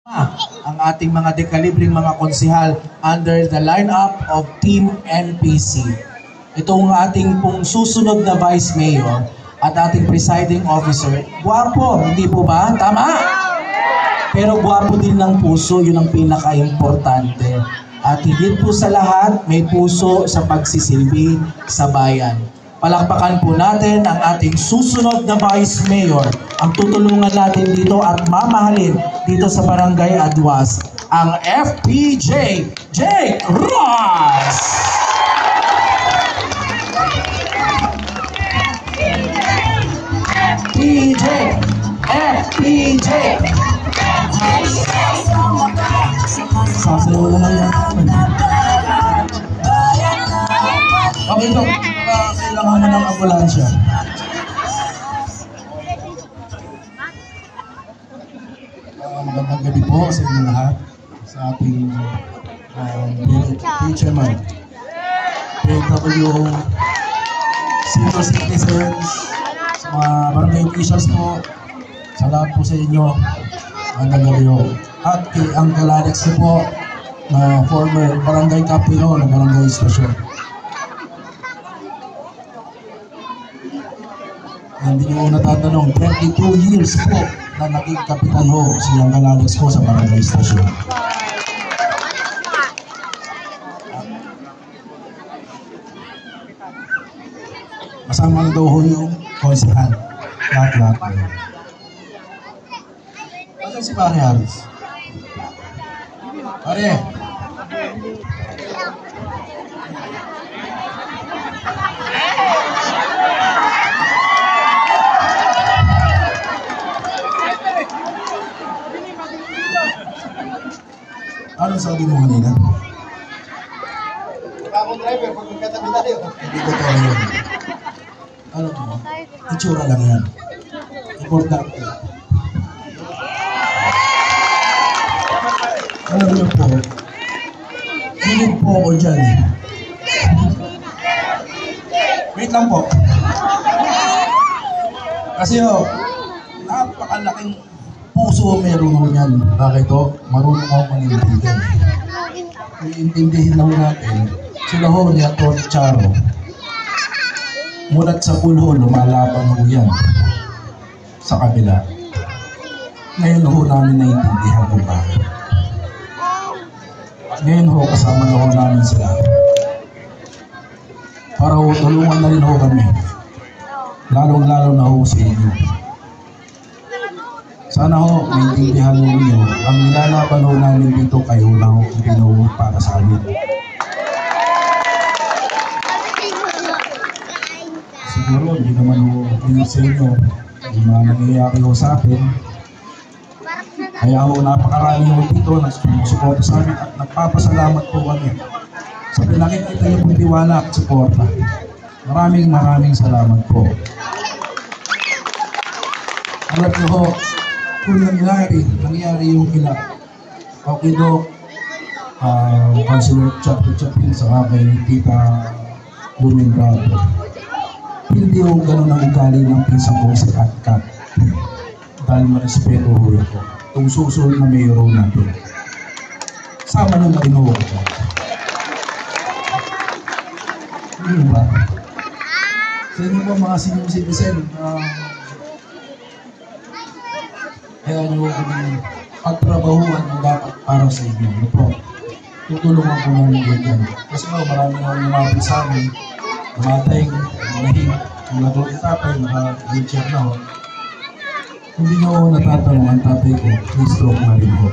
ang ating mga dekalibreng mga konsihal under the lineup of Team NPC. Itong ating pong susunod na Vice Mayor at ating presiding officer, gwapo, hindi po ba? Tama? Pero gwapo din ng puso, yun ang pinaka-importante. At higit po sa lahat, may puso sa pagsisilbi sa bayan. Palakpakan po natin ang ating susunod na Vice Mayor. Ang tutulungan natin dito at mamahalin dito sa Barangay Adwas, ang FPJ Jake Ross! FPJ! FPJ! Sasayaw na lang yan. Okay, ito. Kailangan mo ng ambulansya. Magandang gabi po sa inyo lahat. Sa ating chairman, PW, senior citizens, sa mga barangay officials po, sa lahat po sa inyo, magandang gabi po. At kay Uncle Alex po, na former barangay kapino ng barangay station. Hindi nyo natatanong, 22 years po na naging kapitan ho si Uncle Alex po sa barangay station. Masama daw ho yung konsihal. Lahat-lahat. Asan si Pare Harris? Pare! Anong sabi mo kanina? Akong driver, pag magkatabi tayo. Hindi ko tayo yun. Alam mo, itsura lang yan. Importante. Alam niyo po, hilig po ako dyan. Wait lang po. Kasi napakalaking puso meron mo yan. Bakit o? Marunong ako manindigan. Iintindihin lang natin, sila ho ni Atty. Charo. Mulat sa pulho, lumalaban ho yan sa kabila. Ngayon ho namin naiintindihan kung bakit. Ngayon ho, kasama na ho namin sila. Para ho, tulungan na rin ho kami. Lalong-lalo na ho sa inyo. Sana ho, maintindihan ho ninyo, ang nilalaban ho namin dito kayo na ho, hindi na ho para sa amin. Siguro, hindi naman ho, hindi sa inyo, hindi mga nangyayari ho sa atin. Kaya ho, napakarami ho dito, nagsusuporta sa amin at nagpapasalamat po kami sa pinakikita niyo pong tiwala at suporta. Maraming salamat po. Alam niyo ho, kung nangyari yung kila okay do Councilor Chapin sa kay Tita Lumin Bravo, hindi ho ganun ang ugali ng pinsan ko si Kat dahil marespeto ho ito itong susunod na mayor natin. Sama nyo na rin ho ako. Hindi ba? Sa inyo po mga senior citizen, kaya nyo kami pagtrabahuan ang dapat para sa inyo. Ano po? Tutulungan ko namin dyan. Kasi marami na lumapit sa amin. Namatay, manahing, ang nagawin tatay, naka-wheelchair na ho. Hindi nyo natatanong ang tatay ko, may stroke na rin ho.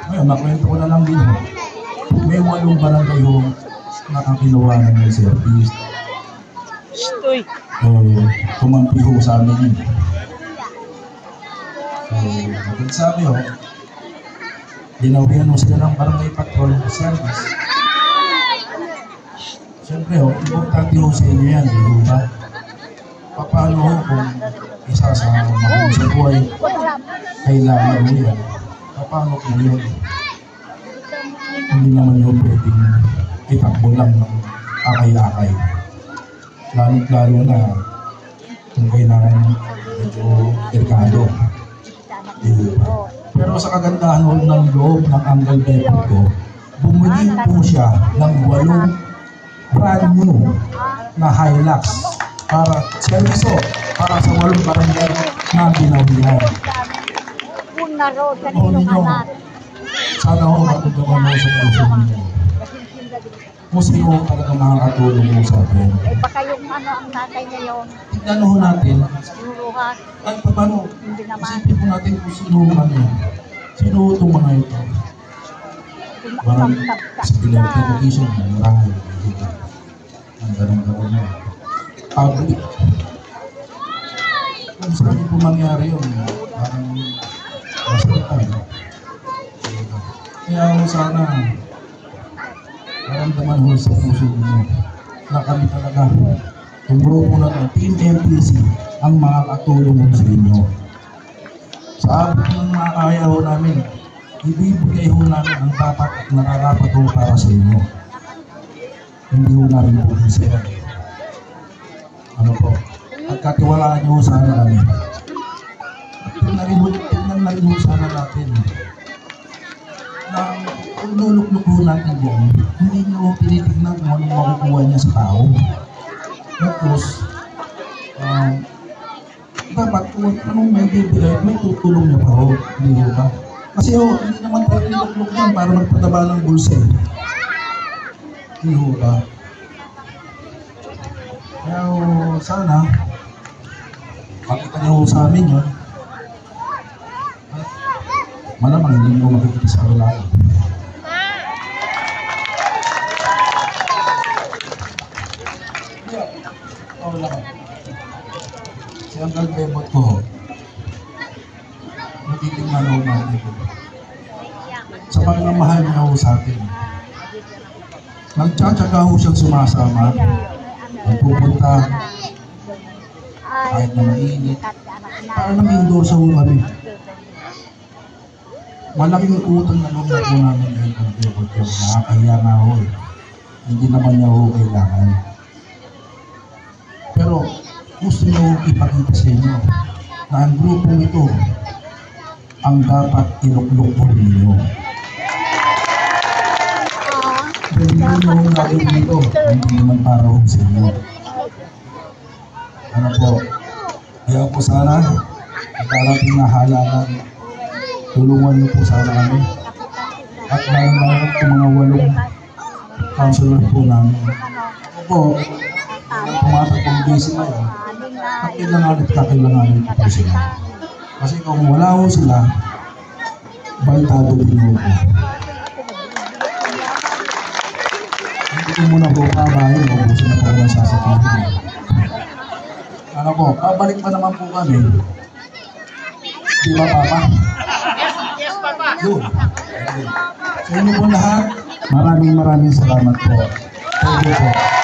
Ngayon, makwento ko na lang din ho. May 8 barangay ho nakakinawa ng may service. Kumampi ho sa amin yun. Maganda sabi ho, dinawihan mo sila ng barangay patrol service. Siyempre ho, importante ho sa inyo yan, di ba? Paano ho kung isa sa mga sa buhay kailangan mo yan? Paano kung yun? Hindi naman yun pwedeng itakbo lang ng akay-akay. Lalo na kung kailangan medyo delikado. Pero sa kagandahan ho ng loob ng Uncle Bebot ko, bumili po siya ng 8 brand new na Hilux para serviso para sa 8 barangay na binawihan. Una ro, kaninong anak. Sana ho matutulungan mo sa puso ninyo. Kung sino talaga makakatulong mo sa atin. Eh baka yung ano ang tatay ngayon, Tignan ho natin, luruhan, kahit pa paano, hindi naman. isipin po natin kung sino man yan. Sino itong mga ito? Maraming sa television, marami. Ang ganang-gawa na. Public. Kung saan po mangyari yun, parang masaktan. Kaya ako sana, maramdaman ho sa puso ninyo na kami talaga, yung grupo na to, Team MPC, ang makakatulong ho sa inyo. Sa abot ng mga kaya ho namin, ibibigay ho namin ang dapat at nararapat ho para sa inyo. Hindi ho namin po sila. Ano po? At katiwalaan niyo ho sana kami. Tingnan na rin ho sana natin na kung nulukluk ho natin yan, hindi niyo ho tinitignan kung anong makukuha niya sa tao. Tapos, dapat kung anong may bibigay, may tutulong niya pa ho. Hindi ho ba? Kasi ho, hindi naman tayo nulukluk yan para magpataba ng bulsa eh. Hindi ho ba? Kaya ho, sana, makita niyo ho sa amin yun. Malamang hindi mo makikita sa wala. Wala ka. Si Uncle Bebot ko, natitingnan ho natin ko. Sa pagmamahal niya ho sa atin. Nagtsatsaga ho siyang sumasama. Nagpupunta kahit na mainit. Para nag-endorse ho kami. Malaking utang na loob na po namin dahil ang Bebot ko. Nakakahiya nga ho eh. Hindi naman niya ho kailangan. Pero gusto niyo ipakita sa inyo na ang grupong ito ang dapat iluklok po ninyo. Pero hindi niyo ho gagawin dito. Hindi naman para ho sa inyo. Ano po? Kaya po sana darating na halalan. Tulungan niyo po sana kami. At lalo-lalo po mga 8 counselor po namin. Opo, pumatag pong busy ngayon. Kailangan po sila. Kasi kung wala ho sila, balitado din mo po. Hindi ko muna po kabahin, ubusin na po ng sasakitin. Ano po, babalik pa naman po kami. Di ba, Papa? Yun. Sa inyo po lahat, maraming salamat po. Thank you po.